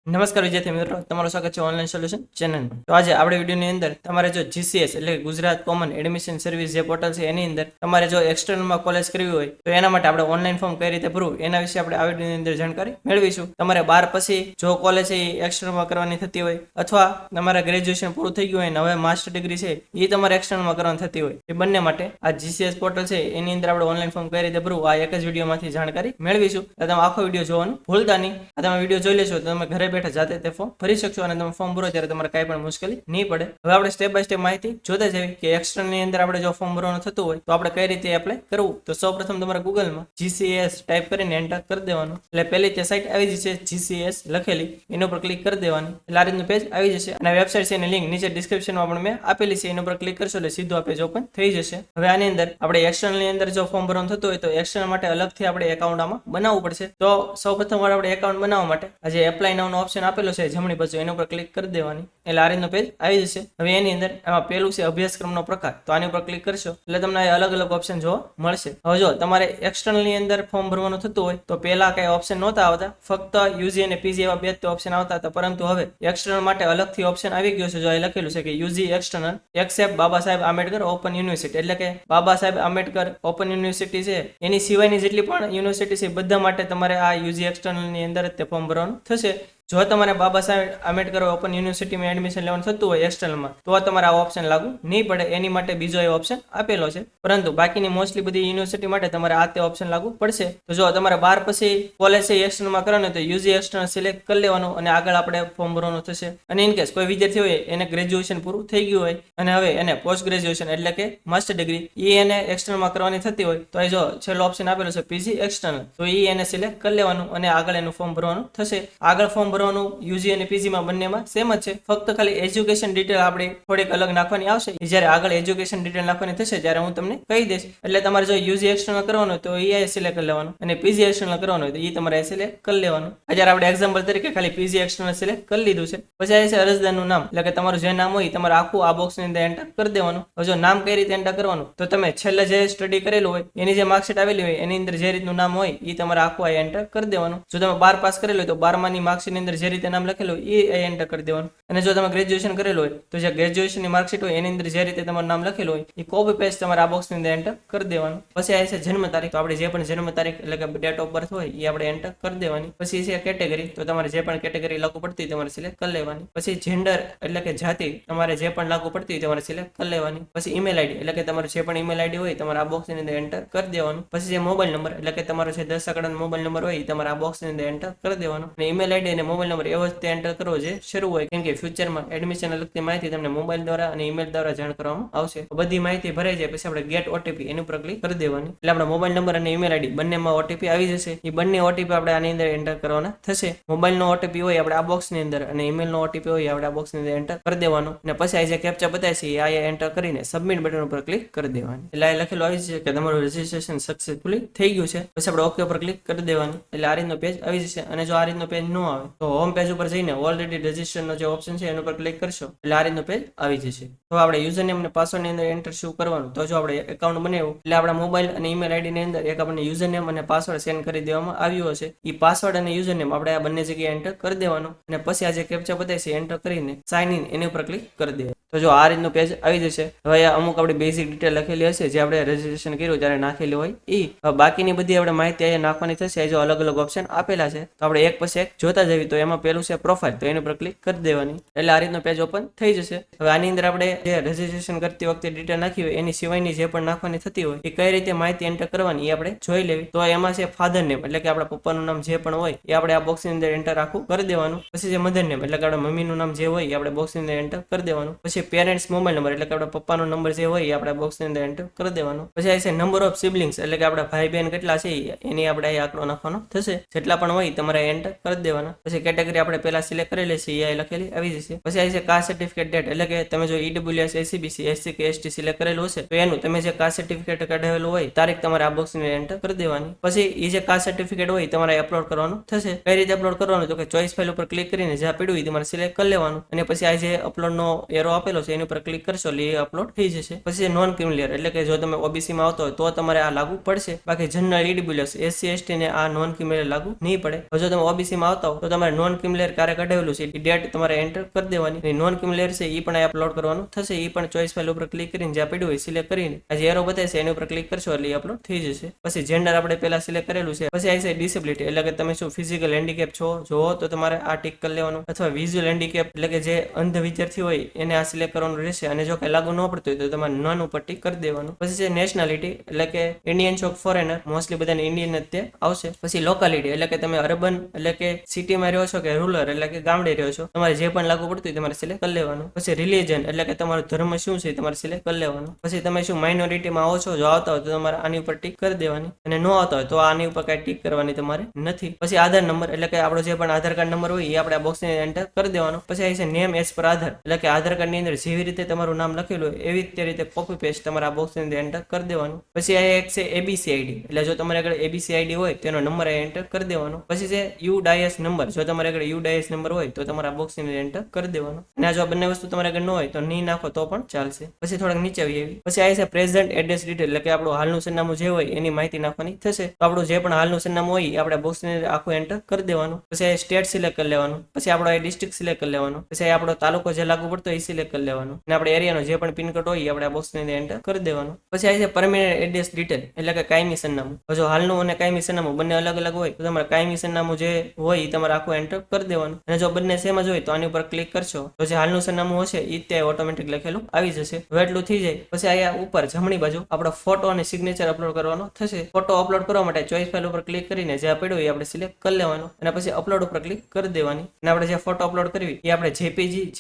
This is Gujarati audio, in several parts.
નમસ્કાર વિદ્યાર્થી મિત્રો, તમારું સ્વાગત છે ઓનલાઈન સોલ્યુશન ચેનલમાં. તો આજે આપણે વિડીયોની અંદર તમારે જો જીસીએસ એટલે કે ગુજરાત કોમન એડમિશન સર્વિસ જે પોર્ટલ છે એની અંદર તમારે જો એક્સટર્નલમાં કોલેજ કરવી હોય તો એના માટે આપણે ઓનલાઈન ફોર્મ કઈ રીતે ભરવું એના વિશે આપણે આ વિડીયોની અંદર જાણકારી મેળવીશું. તમારે 12 પછી જો કોલેજ છે એ એક્સટર્નલમાં કરવાની થતી હોય અથવા તમારા ગ્રેજ્યુએશન પૂરું થઈ ગયું હોય અને હવે માસ્ટર ડિગ્રી છે એ તમારે એક્સટર્નલમાં કરવાની થતી હોય, એ બંને માટે આ જીસીએસ પોર્ટલ છે એની અંદર આપણે ઓનલાઈન ફોર્મ કઈ રીતે ભરવું આ એક જ વિડીયોમાંથી જાણકારી મેળવીશું. તો તમે આખો વિડીયો જોવાનું ભૂલતા નહીં. આ તમે વિડીયો જોઈ લેશો તો તમે ઘરે બેઠા જાતે તે ફોર્મ ભરી શકશો અને તમે ફોર્મ ભરો ત્યારે તમારે કાંઈ પણ મુશ્કેલી નહીં પડે. હવે આપણે સ્ટેપ બાય સ્ટેપ માહિતી જોતા જઈએ કે એક્સટર્નલ ની અંદર આપણે જો ફોર્મ ભરવાનું થતું હોય તો આપણે કઈ રીતે એપ્લાય કરવું. તો સૌપ્રથમ તમારે ગૂગલમાં જીસીએસ ટાઈપ કરીને એન્ટર કરી દેવાનું એટલે પહેલી તે સાઇટ આવી જશે જીસીએસ લખેલી, એના ઉપર ક્લિક કરી દેવાની એટલે આ રીતનું પેજ આવી જશે અને વેબસાઇટ છે એની લિંક નીચે ડિસ્ક્રિપ્શનમાં પણ મેં આપેલી છે, એના ઉપર ક્લિક કરશો એટલે સીધું આ પેજ ઓપન થઈ જશે. હવે આની અંદર આપણે એક્સટર્નલ ની અંદર જો ફોર્મ ભરવાનું થતું હોય તો એક્સટર્નલ માટે અલગથી આપણે એકાઉન્ટ આમાં બનાવવું પડશે. તો સૌપ્રથમ વાર આપણે એકાઉન્ટ બનાવવા માટે આ જે એપ્લાય નાઉનો ઓપ્શન આપેલો છે જમણી બાજુ એના ઉપર ક્લિક કરી દેવાની એટલે આ રીતનો પેજ આવી જશે. હવે એની અંદર એમાં પેલું છે અભ્યાસક્રમનો પ્રકાર, તો આની ઉપર ક્લિક કરશો એટલે તમને અલગ અલગ ઓપ્શન જોવા મળશે. હવે જો તમારે એક્સટર્નલ ની અંદર ફોર્મ ભરવાનું થતું હોય તો પહેલા કઈ ઓપ્શન નહોતા આવતા, ફક્ત યુજી અને પીજી એવા બે જ ઓપ્શન આવતા હતા, પરંતુ હવે એક્સટર્નલ માટે અલગથી ઓપ્શન આવી ગયો છે. જો અહીં લખેલું છે કે UG external accept Baba Saheb Ambedkar open university, એટલે કે બાબા સાહેબ આંબેડકર ઓપન યુનિવર્સિટી છે એની સિવાયની જેટલી પણ યુનિવર્સિટી છે બધા માટે તમારે આ યુજી એક્સટર્નલ ની અંદર તે ફોર્મ ભરવાનું થશે. જો તમારે બાબા સાહેબ આંબેડકર ઓપન યુનિવર્સિટીમાં એડમિશન લેવાનું થતું હોય એક્સટર્નલમાં તો તમારે આ ઓપ્શન લાગુ નહીં પડે, એની માટે બીજો એ ઓપ્શન આપેલો છે. પરંતુ બાકીની મોસ્ટલી બધી યુનિવર્સિટી માટે તમારે આ તે ઓપ્શન લાગુ પડશે. તો જો તમારે 12 પછી કોલેજ છે એક્સટર્નલમાં કરવાનું તો યુજી એક્સટર્નલ સિલેક્ટ કરી લેવાનું અને આગળ આપણે ફોર્મ ભરવાનું થશે. અને ઇનકેસ કોઈ વિદ્યાર્થી હોય એને ગ્રેજ્યુએશન પૂરું થઈ ગયું હોય અને હવે એને પોસ્ટ ગ્રેજ્યુએશન એટલે કે માસ્ટર ડિગ્રી એને એક્સટર્નલમાં કરવાની થતી હોય તો એ જો છેલ્લો ઓપ્શન આપેલો છે પીજી એક્સટર્નલ, તો એને સિલેક્ટ કરી લેવાનું અને આગળ એનું ફોર્મ ભરવાનું થશે. આગળ ફોર્મ ભરવાનું યુજી અને પીજી માં બંનેમાં સેમ જ છે, ફક્ત ખાલી એજ્યુકેશન ડિટેલ આપણે થોડીક અલગ નાખવાની આવશે. જ્યારે આગળ એજ્યુકેશન ડિટેલ નાખવાની થશે ત્યારે હું તમને કહી દઈશ. એટલે તમારે જો યુજી એક્સટર્નલ કરવાનું હોય તો એ સિલેક્ટ કરી લેવાનું અને પીજી એક્સટર્નલ કરવાનું હોય તો એ તમારે સિલેક્ટ કરી લેવાનું. અત્યારે આપણે એક્ઝામ્પલ તરીકે ખાલી પીજી એક્સટર્નલ સિલેક્ટ કરી લીધું છે. પછી આ છે અરજદારનું નામ, એટલે કે તમારું જે નામ હોય તમારે આખું આ બોક્સ ની અંદર એન્ટર કરી દેવાનું. હવે જો નામ કઈ રીતે એન્ટર કરવાનું તો તમે છેલ્લે જે સ્ટડી કરેલું હોય એની જે માર્કશીટ આવેલી હોય એની અંદર જે રીતનું નામ હોય એ તમારે આખું આ એન્ટર કરી દેવાનું. જો તમે 12 પાસ કરેલું હોય તો 12 ની માર્કશીટ ની અંદર જે રીતે નામ લખેલું હોય એ એન્ટર કરી દેવાનું. અને જો તમે ગ્રેજ્યુએશન કરેલું હોય તો જે ગ્રેજ્યુએશન ની માર્કશીટ હોય એની અંદર જે રીતે તમારું નામ લખેલું હોય એ કોપી પેસ્ટ તમારે આ બોક્સ ની અંદર એન્ટર કરી દેવાનું. પછી આ છે જન્મ તારીખ, તો આપણે જે પણ જન્મ તારીખ એટલે કે ડેટ ઓફ બર્થ હોય એ આપણે એન્ટર કરી દેવાની. પછી છે કેટેગરી, તો તમારે જે પણ કેટેગરી લાગુ પડતી તમારે સિલેક્ટ કરી લેવાની. પછી જેન્ડર એટલે કે જાતિ તમારે જે પણ લાગુ પડતી તમારે સિલેક્ટ કરી લેવાની. પછી ઈમેલ આઈડી એટલે કે તમારું જે પણ ઈમેલ આઈડી હોય તમારે આ બોક્સ ની અંદર એન્ટર કરી દેવાનું. પછી જે મોબાઈલ નંબર એટલે કે તમારો જે 10 આંકડાનો મોબાઈલ નંબર હોય એ તમારે આ બોક્સ ની અંદર એન્ટર કરી દેવાનો. અને ઈમેલ આઈડી અને મોબાઈલ નંબર એવો જ એન્ટર કરવો જે શરૂ હોય, કેમ કે ફ્યુચરમાં એડમિશન લગતી માહિતી તમને મોબાઈલ દ્વારા અને ઈમેલ દ્વારા જાણ કરવામાં આવશે. બધી માહિતી ભરાઈ જાય પછી આપણે ગેટ ઓટીપી એની ઉપર ક્લિક કરી દેવાની એટલે આપણા મોબાઈલ નંબર અને ઈમેલ આઈડી બંનેમાં ઓટીપી આવી જશે. એ બંને ઓટીપી આપણે આની અંદર એન્ટર કરવાના થશે. મોબાઈલનો ઓટીપી હોય આપણે આ બોક્સ ની અંદર અને ઈમેલનો ઓટીપી હોય આપણે આ બોક્સ ની અંદર એન્ટર કરી દેવાનો અને પછી આ જે કેપ્ચા બતાવે છે આ એન્ટર કરીને સબમિટ બટન ઉપર ક્લિક કરી દેવાની એટલે આ લખેલું આવી જશે કે તમારું રજીસ્ટ્રેશન સક્સેસફુલી થઈ ગયું છે. પછી આપણે ઓકે ઉપર ક્લિક કરી દેવાની એટલે આ રીતનો પેજ આવી જશે. અને જો આ રીતનો પેજ ન આવે તો હોમ પેજ ઉપર જઈને ઓલરેડી રજીસ્ટ્રેશન નો જે ઓપ્શન છે એના ઉપર ક્લિક કરશો એટલે આ રીતનો પેજ આવી જશે. તો આપણે યુઝર નેમ અને પાસવર્ડ ની અંદર એન્ટર શું કરવાનું, તો જો આપણે એકાઉન્ટ બનાવ્યું એટલે આપણા મોબાઈલ અને ઈમેલ આઈડી ની અંદર એક આપણને યુઝર નેમ અને પાસવર્ડ સેન્ડ કરી દેવામાં આવ્યું હશે. એ પાસવર્ડ અને યુઝર નેમ આપણે આ બંને જગ્યાએ એન્ટર કરી દેવાનું અને પછી આ જે કેપ્ચા બતાવે છે એન્ટર કરીને સાઇન ઇન એની ઉપર ક્લિક કરી દેવાનું. તો જો આ રીતનું પેજ આવી જશે. હવે અમુક આપણી બેઝિક ડિટેલ લખેલી હશે જે આપણે રજીસ્ટ્રેશન કર્યું ત્યારે નાખેલી હોય એ બાકીની બધી આપણે માહિતી અહીંયા નાખવાની થશે. જો અલગ અલગ ઓપ્શન આપેલા છે તો આપણે એક પછી એક જોતા જઈએ. તો એમાં પેલું છે પ્રોફાઇલ, તો એની ઉપર ક્લિક કરી દેવાની એટલે આ રીતનો પેજ ઓપન થઈ જશે. હવે આની અંદર આપણે જે રજીસ્ટ્રેશન કરતી વખતે ડિટેલ નાખી હોય એની સિવાયની જે પણ નાખવાની થતી હોય એ કઈ રીતે માહિતી એન્ટર કરવાની એ આપણે જોઈ લેવી. તો એમાં છે ફાધર નેમ એટલે કે આપણા પપ્પાનું નામ જે પણ હોય એ આપણે આ બોક્સ ની અંદર એન્ટર આખું કરી દેવાનું. પછી જે મધર નેમ એટલે કે આપણા મમ્મીનું નામ જે હોય એ આપણે બોક્સ ની અંદર એન્ટર કરી દેવાનું. પછી પેરેન્ટ્સ મોબાઈલ નંબર એટલે કે આપણા પપ્પાનો નંબર જે હોય એ આપણે બોક્સ ની અંદર એન્ટર કરી દેવાનો. પછી આ છે નંબર ઓફ સિબલિંગ્સ એટલે કે આપણા ભાઈ બહેન કેટલા છે એની આપણે અહીં આંકડો નાખવાનો થશે. જેટલા પણ હોય તમારે એન્ટર કરી દેવાના. પછી કેટેગરી આપણે પહેલા સિલેક્ટ કરેલી છે એ લખેલી આવી જશે. પછી આ છે કાસ્ટ સર્ટિફિકેટ ડેટ એટલે કે તમે જો ઈડબ્લ્યુએસ એસીબીસી એસસી કે એસટી સિલેક્ટ કરેલું હશે તો એનું તમે જે કાસ્ટ સર્ટિફિકેટ કઢાવેલું હોય તારીખ તમારે આ બોક્સ ની એન્ટર કરી દેવાની. પછી એ જે કાસ્ટ સર્ટિફિકેટ હોય તમારે અપલોડ કરવાનું થશે. કઈ રીતે અપલોડ કરવાનું તો કે ચોઈસ ફાઇલ ઉપર ક્લિક કરીને જ્યાં પીડ્યું તમારે સિલેક્ટ કરી લેવાનું અને પછી આ જે અપલોડ નો એરો આપેલો છે એની ઉપર ક્લિક કરશો એટલે એ અપલોડ થઈ જશે. પછી નોન ક્રિમિલિયર એટલે કે જો તમે ઓબીસી માં આવતો હોય તો તમારે આ લાગુ પડશે, બાકી જનરલ ઈડબ્લ્યુએસ એસસી એસટી ને આ નોન ક્રિમિલિયર લાગુ નહીં પડે. જો તમે ઓબીસી માં આવતા હો તો તમારે નોન ક્રિમિલિયર કાર્ય કઢાવેલું છે એ ડેટ તમારે એન્ટર કરી દેવાની. નોન ક્રિમિલિયર છે એ પણ અપલોડ કરવાનું થશે. એ પણ ચોઈસ ફાઇલ ઉપર ક્લિક કરીને જ્યાં પડ્યું હોય સિલેક્ટ કરીને આ જે એરો બતાવે છે એની ઉપર ક્લિક કરશો એટલે એ અપલોડ થઈ જશે. પછી જેન્ડર આપણે પહેલા સિલેક્ટ કરેલું છે. પછી આવી છે ડિસેબિલિટી એટલે કે તમે શું ફિઝિકલ હેન્ડીકેપ છો જો તો તમારે આ ટિક કરી લેવાનું, અથવા વિઝ્યુઅલ હેન્ડીકેપ એટલે કે જે અંધ વિદ્યાર્થી હોય એને આ સિલેક્ટ કરવાનું રહેશે. અને જો કઈ લાગુ ન પડતું હોય તો તમારે નન ઉપર ટિક કરી દેવાનું. પછી છે નેશનાલિટી એટલે કે ઇન્ડિયન છો ફોરેનર, મોસ્ટલી બધાને ઇન્ડિયન જ તે આવશે. પછી લોકાલિટી એટલે કે તમે અર્બન એટલે કે સિટીમાં રહ્યો છો કે રૂરલ એટલે કે ગામડે રહ્યો છો, તમારે જે પણ લાગુ પડતું હોય તમારે સિલેક્ટ કરી લેવાનું. પછી રિલીજન એટલે કે તમારો ધર્મ શું છે તમારે સિલેક્ટ કરી લેવાનું. પછી તમે શું માઇનોરિટીમાં આવો છો જો આવતા હોય તો તમારે આની ઉપર ટિક કરી દેવાની, અને ન આવતા હોય તો આની ઉપર કઈ ટિક કરવાની તમારે નથી. પછી આધાર નંબર એટલે કે આપણો જે પણ આધાર કાર્ડ નંબર હોય એ આપણે આ બોક્સની એન્ટર કરી દેવાનો. પછી આવી છે નેમ એઝ પર આધાર એટલે કે આધાર કાર્ડ ની અંદર જેવી રીતે તમારું નામ લખેલું હોય એવી જ રીતે કોપી પેસ્ટ તમારે આ બોક્સની અંદર એન્ટર કરી દેવાનું. પછી આ એક છે એબીસી આઈડી એટલે જો તમારે આગળ એબીસી આઈડી હોય તેનો નંબર એન્ટર કરી દેવાનો. પછી છે યુડાયસ નંબર, જો તમારે આગળ યુડાયસ નંબર હોય તો તમારે આ બોક્સની અંદર એન્ટર કરી દેવાનો. અને જો આ બંને વસ્તુ તમારે આગળ ન હોય તો નહીં નાખો તો પણ ચાલશે. પછી થોડાક નીચે આવી એવી. પછી આ છે પ્રેઝન્ટ એડ્રેસ ડિટેલ એટલે કે આપણું હાલનું સરનામું જે હોય એની માહિતી નાખવાની થશે. તો આપણું જે પણ હાલનું સરનામું હોય એ આપણે બોક્સની અંદર આખું એન્ટર કરી દેવાનું. પછી આ સ્ટેટ સિલેક્ટ કરી લેવાનું. પછી આપણો એ ડિસ્ટ્રિક્ટ સિલેક્ટ કરી લેવાનું. પછી આપણો તાલુકો જે લાગુ પડતો એ સિલેક્ટ કરી લેવાનું. અને આપણે એરિયાનો જે પણ પિનકોડ હોય એ આપણે આ બોક્સની અંદર એન્ટર કરી દેવાનું. પછી આ છે પરમેનન્ટ એડ્રેસ ડિટેલ એટલે કે કાયમી સરનામું. જો હાલનું અને કાયમી સરનામું બંને અલગ અલગ હોય તો તમારે કાયમી સરનામું જે હોય એ તમારે આખું એન્ટર કરી દેવાનું. અને જો બંને સેમ જ હોય તો આની ઉપર ક્લિક કરશો તો જે હાલનું સરનામું હશે એ ત્યાં ઓટોમેટિક લખેલું આવી જશે. હવે એટલું થઈ જાય પછી અહીંયા ઉપર જમણી બાજુ આપણો ફોટો અને સિગ્નેચર અપલોડ કરવાનો થશે. ફોટો અપલોડ કરવા માટે ચોઈસ ફાઇલ ઉપર ક્લિક કરીને જે પડ્યું એ આપણે સિલેક્ટ કરી લેવાનું, અને પછી અપલોડ ઉપર ક્લિક કરી દેવાની. અને આપણે જે ફોટો અપલોડ કરવી એ આપણે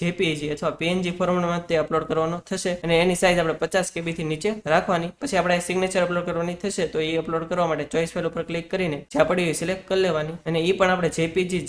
જેપીજી અથવા પીએનજી ફોર્મેટમાં તે અપલોડ કરવાનો થશે. અને એની સાઇઝ આપણે 50 KB થી નીચે રાખવાની. પછી આપણે સિગ્નેચર અપલોડ કરવાની થશે તો એ અપલોડ કરવા માટે ચોઈસ ફાઇલ ઉપર ક્લિક કરીને જ્યાં પડ્યું એ સિલેક્ટ કરી લેવાની. અને એ પણ આપણે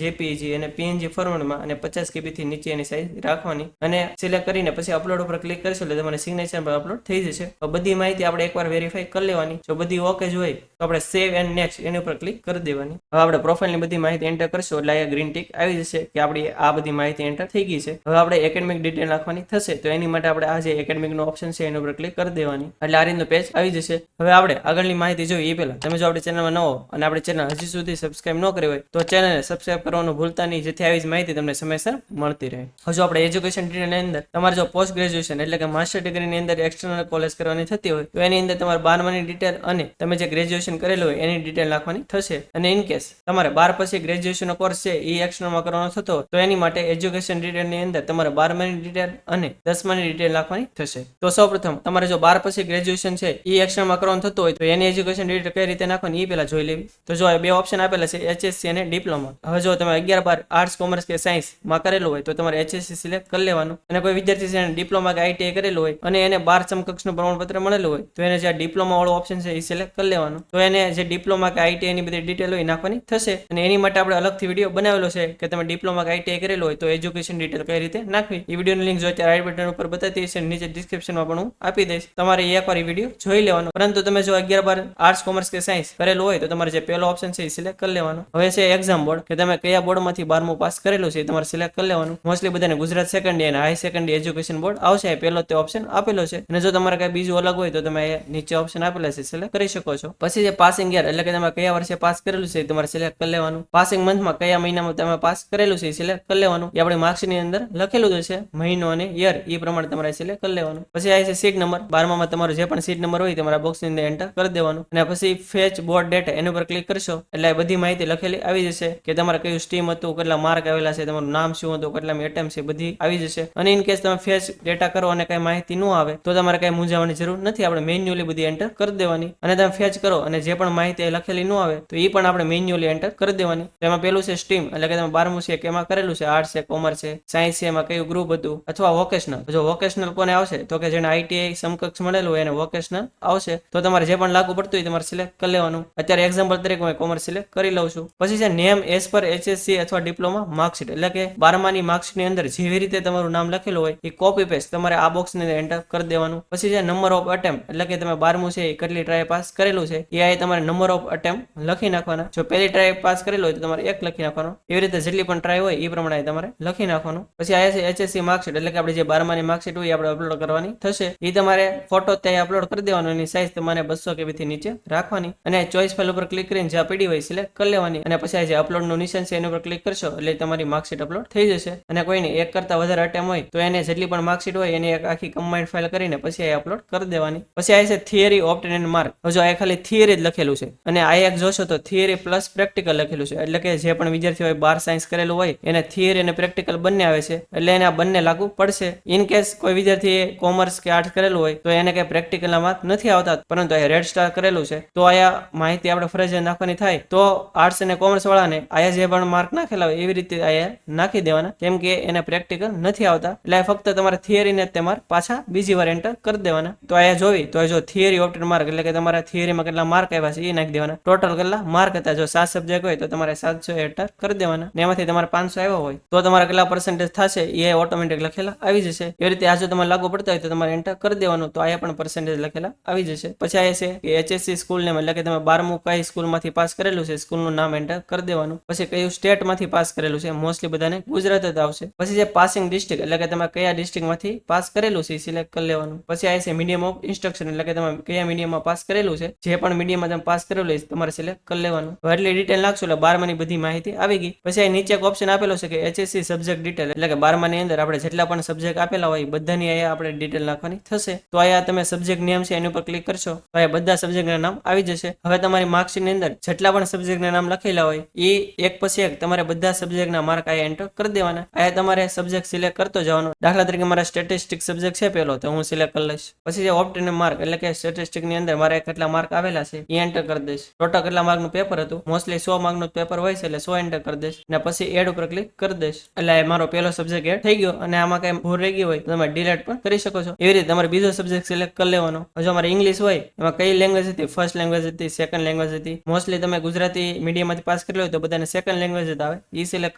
જેપીજી અને પીએનજી ફોર્મેટમાં અને 50 KB થી નીચે એની સાઇઝ રાખવાની. અને સિલેક્ટ કરીને પછી અપલોડ ઉપર ક્લિક કરશો એટલે તમારે સિગ્નેચર પર અપલોડ થઈ જશે. તો બધી માહિતી આપણે એકવાર વેરીફાઈ કરી લેવાની. જો બધી ઓકે જ હોય તો આપણે સેવ એન્ડ નેક્સ્ટ એની ઉપર ક્લિક કરી દેવાની. હવે આપણે પ્રોફાઇલની બધી માહિતી એન્ટર કરશો એટલે અહીંયા ગ્રીન ટિક આવી જશે કે આપણી આ બધી માહિતી એન્ટર થઈ ગઈ છે. હવે આપણે એકેડમિક ડિટેલ નાખવાની થશે તો એની માટે આપણે આ જે એકેડમિક નો ઓપ્શન છે એની ઉપર ક્લિક કરી દેવાની એટલે આ રીતનું પેજ આવી જશે. હવે આપણે આગળની માહિતી જોઈએ એ પહેલા તમે જો આપણી ચેનલમાં નવો અને આપણી ચેનલ હજી સુધી સબસ્ક્રાઇબ ન કરી હોય તો ચેનલને સબસ્ક્રાઇબ કરવાનું ભૂલતા નહીં, જેથી આવી જ માહિતી તમને સમયસર મળતી રહે. હજુ આપણે એજ્યુકેશન ડિટેલની અંદર તમારે જો પોસ્ટ ગ્રેજ્યુએશન એટલે કે માસ્ટર ડિગ્રીની અંદર એક્સટર્નલ કોલેજ કરવાની થતી હોય તો એની અંદર તમારે 12માની ડિટેલ અને તમે જે ગ્રેજ્યુએશન કરેલું હોય એની ડિટેલ નાખવાની થશે. અને ઇન કેસ તમારે 12 પછી ગ્રેજ્યુએશન કોર્સ છે એ એક્સટર્નલમાં કરવાનો થતો હોય તો એની માટે એજ્યુકેશન ડિટેલની અંદર તમારે 12માની ડિટેલ અને 10માની ડિટેલ નાખવાની થશે. તો સૌપ્રથમ તમારે જો 12 પછી ગ્રેજ્યુએશન છે એ એક્સટર્નલમાં કરવાનું થતું હોય તો એની એજ્યુકેશન ડિટેલ કઈ રીતે નાખવાની એ પહેલા જોઈ લેવી. તો જો બે ઓપ્શન આપેલા છે HSC અને ડિપ્લોમા. હવે જો તમે 11-12 આર્ટ્સ કોમર્સ કે સાયન્સ માં કરેલું હોય તો તમારે HSC સિલેક્ટ કરી લેવાનું. અને કોઈ વિદ્યાર્થી છે ડિપ્લોમા કે ITI કરેલું હોય અને એને 12 સમકક્ષનું પ્રમાણપત્ર મળેલું હોય તો એને જે ડિપ્લોમા વાળો ઓપ્શન છે એ સિલેક્ટ કરી લેવાનું. તો એને જે ડિપ્લોમા કે ITI ની બધી ડિટેલ હોય નાખવાની થશે. અને એની માટે આપણે અલગથી વિડીયો બનાવેલો છે કે તમે ડિપ્લોમા કે ITI કરેલું હોય તો એજ્યુકેશન ડિટેલ કઈ રીતે નાખવી. એ વિડીયોની લિંક જો અત્યારે આઈ બટન ઉપર બતાવી છે, નીચે ડિસ્ક્રિપ્શનમાં પણ હું આપી દઈશ. તમારે એકવાર એ વિડીયો જોઈ લેવાનો. પરંતુ તમે જો 11-12 આર્ટ્સ કોમર્સ કે સાયન્સ કરેલું હોય તો તમારે જે પહેલો ઓપ્શન છે એ સિલેક્ટ કરી લેવાનો. હવે છે એક્ઝામ બોર્ડ કે તમે કયા બોર્ડમાંથી 12મું પાસ કરેલું છે એ તમારે સિલેક્ટ કરી લેવાનું. મોસ્ટલી બધાને ગુજરાત સેકન્ડરી અને હાઈ સેકન્ડરી એજ્યુકેશન બોર્ડ આવશે, પહેલો તે ઓપ્શન આપેલો છે. અને જો તમારે કઈ બીજું અલગ હોય તો તમે નીચે ઓપ્શન આપેલા છે સિલેક્ટ કરી શકો છો. પછી જે પાસિંગ યર એટલે કે તમે કયા વર્ષે પાસ કરેલું છે એ તમારે સિલેક્ટ કરી લેવાનું. પાસિંગ મંથમાં કયા મહિનામાં તમે પાસ કરેલું છે એ સિલેક્ટ કરી લેવાનું. એ આપણી માર્ક્સની અંદર લખેલું જ છે મહિનો અને યર, એ પ્રમાણે તમારે સિલેક્ટ કરી લેવાનું. પછી આ છે સીટ નંબર. 12માં તમારો જે પણ સીટ નંબર હોય તમારા બોક્સની અંદર એન્ટર કરી દેવાનું. અને પછી ફેચ બોર્ડ ડેટા એની ઉપર ક્લિક કરશો એટલે બધી માહિતી લખેલી આવી જશે કે તમારે કયું સ્ટ્રીમ હતું, કેટલા માર્ક આવેલા છે, તમારું નામ શું હતું, કેટલા એટેમ્પ છે, બધી આવી જશે. અને ઇન કેસ તમે ફેચ ડેટા કરો અને કઈ માહિતી ન આવે તો તમારે કઈ મૂંઝાવાની જરૂર નથી. આપણે મેન્યુઅલી બધી એન્ટર કરી દેવાની. અને તમે ફેચ કરો અને જે પણ માહિતી લખેલી ન આવે તો એ પણ આપણે મેન્યુઅલી એન્ટર કરી દેવાની. તેમાં પેલું છે સ્ટ્રીમ એટલે કે તમે 12મું છે કે એમાં કરેલું છે, આર્ટ્સ છે, કોમર્સ છે, સાયન્સ છે, એમાં કયું ગ્રુપ હતું, અથવા વોકેશનલ. જો વોકેશનલ કોને આવશે તો કે જેને ITI સમકક્ષ મળેલું હોય એને વોકેશનલ આવશે. તો તમારે જે પણ લાગુ પડતું હોય તમારે સિલેક્ટ કરી લેવાનું. અત્યારે એક્ઝામ્પલ તરીકે હું કોમર્સ સિલેક્ટ કરી લઉં છું. પછી છે નેમ એઝ પર HSC અથવા ડિપ્લોમા માર્કશીટ એટલે કે 12માની માર્કશીટની અંદર જેવી રીતે તમારું નામ લખેલું હોય એ કોપી પેસ્ટ તમારે આ બોક્સની અંદર એન્ટર કરી દેવાનું. પછી છે નંબર ઓફ અટેમ્પ એટલે કે તમે 12મું છે એ કેટલી ટ્રાય પાસ કરેલું છે એ આ તમારે નંબર ઓફ અટેમ્પ લખી નાખવાના. જો પહેલી ટ્રાય પાસ કરેલું હોય તો તમારે 1 લખી નાખવાનું. એવી રીતે જેટલી પણ ટ્રાય હોય એ પ્રમાણે તમારે લખી નાખવાનું. પછી આ છે HSC માર્કશીટ એટલે કે આપણે જે 12માની માર્કશીટ હોય એ આપણે અપલોડ કરવાની થશે. એ તમારે ફોટો ત્યાં અપલોડ કરી દેવાનો, એની સાઇઝ તમારે 200 KB થી નીચે રાખવાની અને ચોઈસ ફાઇલ ઉપર ક્લિક કરીને જ્યાં પડી હોય સિલેક્ટ કરી લેવાની અને પછી આ જે અપલોડનું નિશાન છે એની ઉપર ક્લિક કરશો એટલે તમારી માર્કશીટ અપલોડ થઈ જશે. અને કોઈને એક કરતા વધારે અટેમ્પ હોય તો એને જેટલી પણ માર્કશીટ હોય એની એક આખી કમ્બાઇન્ડ ફાઇલ કરીને પછી આ અપલોડ કરી દેવાની. પછી આ છે થિયરી ઓપ્ટેન એન્ડ માર્ક. જો આ ખાલી થિયરી જ લખેલું છે અને આ એક જોશો તો થિયરી પ્લસ પ્રેક્ટિકલ લખેલું છે, એટલે કે જે પણ વિદ્યાર્થી હોય 12 સાયન્સ કરેલું હોય એને થિયરી અને પ્રેક્ટિકલ બંને આવે છે, એટલે એને આ બંને લાગુ પડશે. ઇન કેસ કોઈ વિદ્યાર્થીએ કોમર્સ કે આર્ટ્સ કરેલું હોય તો એને કઈ પ્રેક્ટિકલના માર્ક નથી આવતા, પરંતુ આ રેડ સ્ટાર કરેલું છે તો આયા માહિતી આપણે ફરજિયાત નાખવાની થાય, તો આર્ટ્સ અને કોમર્સ વાળાને આયા જે પણ માર્ક નાખેલા હોય એવી રીતે આયા નાખી દેવાના, કેમ કે એને પ્રેક્ટિકલ નથી આવતા. એટલે ફક્ત તમારે થિયરીને તમારે પાછા બીજી વાર એન્ટર કરી દેવાના. તો આયા જોવી તો જો થિયરી ઓપ્ટેડ માર્ક એટલે કે તમારા થિયરીમાં કેટલા માર્ક આવ્યા છે એ નાખી દેવાના. ટોટલ કેટલા માર્ક હતા, જો 7 સબ્જેક્ટ હોય તો તમારે 700 એન્ટર કરી દેવાના ને એમાંથી તમારે 500 આવ્યા હોય તો તમારા કેટલા પર્સન્ટેજ થશે એ ઓટોમેટિક લખેલા આવી જશે. એવી રીતે આ જો તમારે લાગુ પડતા હોય તો તમારે એન્ટર કરી દેવાનું, તો આયા પણ પર્સન્ટેજ લખેલા આવી જશે. પછી આ છે કે HSC સ્કૂલ નેમ એટલે કે તમે 12મું કઈ સ્કૂલમાંથી પાસ કરેલું છે સ્કૂલનું નામ એન્ટર કરી દેવાનું. પછી કયું સ્ટેટમાંથી પાસ કરેલું છે, મોસ્ટલી બધાને ગુજરાત જ આવશે. પછી જે પાસિંગ ડિસ્ટ્રિક્ટ એટલે કે તમે કયા ડિસ્ટ્રિક્ટમાંથી પાસ કરેલું છે એ સિલેક્ટ કરી લેવાનું. પછી આ છે મીડિયમ ઓફ ઇન્સ્ટ્રક્શન એટલે કે તમે કયા મીડિયમમાં પાસ કરેલું છે, જે પણ મીડિયમમાં તમે પાસ કરેલું છે તમારે સિલેક્ટ કરી લેવાનું. તો એટલી ડિટેલ નાખશો એટલે 12માની બધી માહિતી આવી ગઈ. પછી આ નીચે એક ઓપ્શન આપેલો છે કે HSC સબ્જેક્ટ ડિટેલ એટલે કે 12માની અંદર આપણે જેટલા પણ સબ્જેક્ટ આપેલા હોય બધાની અહીંયા આપણે ડિટેલ નાખવાની થશે. તો અહીંયા તમે સબ્જેક્ટ નેમ છે એની ઉપર ક્લિક કરશો તો અહીંયા બધા સબ્જેક્ટના નામ આવી જશે. હવે તમારી માર્કશીટની અંદર જેટલા પણ સબ્જેક્ટના નામ લખેલા હોય એ એક પછી એક તમારે બધા સબ્જેક્ટના માર્ક અહીંયા એન્ટર કરી દેવાના. અહીંયા તમારે સબ્જેક્ટ સિલેક્ટ કરતો જવાનો. દાખલા તરીકે મારા સ્ટેટિસ્ટિક સબ્જેક્ટ છે પેલો, તો હું સિલેક્ટ કરી લઈશ. પછી જે ઓપ્ટેન માર્ક એટલે કે સ્ટેટિસ્ટિકની અંદર મારે કેટલા માર્ક આવેલા છે એ એન્ટર કરી દઈશ. ટોટલ કેટલા માર્કનું પેપર હતું, મોસ્ટલી 100 માર્કનું પેપર હોય છે એટલે 100 એન્ટર કરી દઈશ અને પછી એડ ઉપર ક્લિક કરી દઈશ. એટલે મારો પેલો સબ્જેક્ટ એડ થઈ ગયો અને આમાં કઈ ભૂલ રહી ગઈ હોય તો તમે ડિલીટ પણ કરી શકો છો. એવી રીતે તમારે બીજો સબ્જેક્ટ સિલેક્ટ કરી લેવાનો. જો અમારે ઇંગ્લિશ હોય એમાં કઈ લેંગ્વેજ હતી, ફર્સ્ટ લેંગ્વેજ હતી, સેકન્ડ લેંગ્વેજ હતી. મોસ્ટલી તમે ગુજરાતી મીડિયમમાંથી પાસ કરેલું હોય તો બધાને સેકન્ડ લેંગ્વેજ જ આવે, એ સિલેક્ટ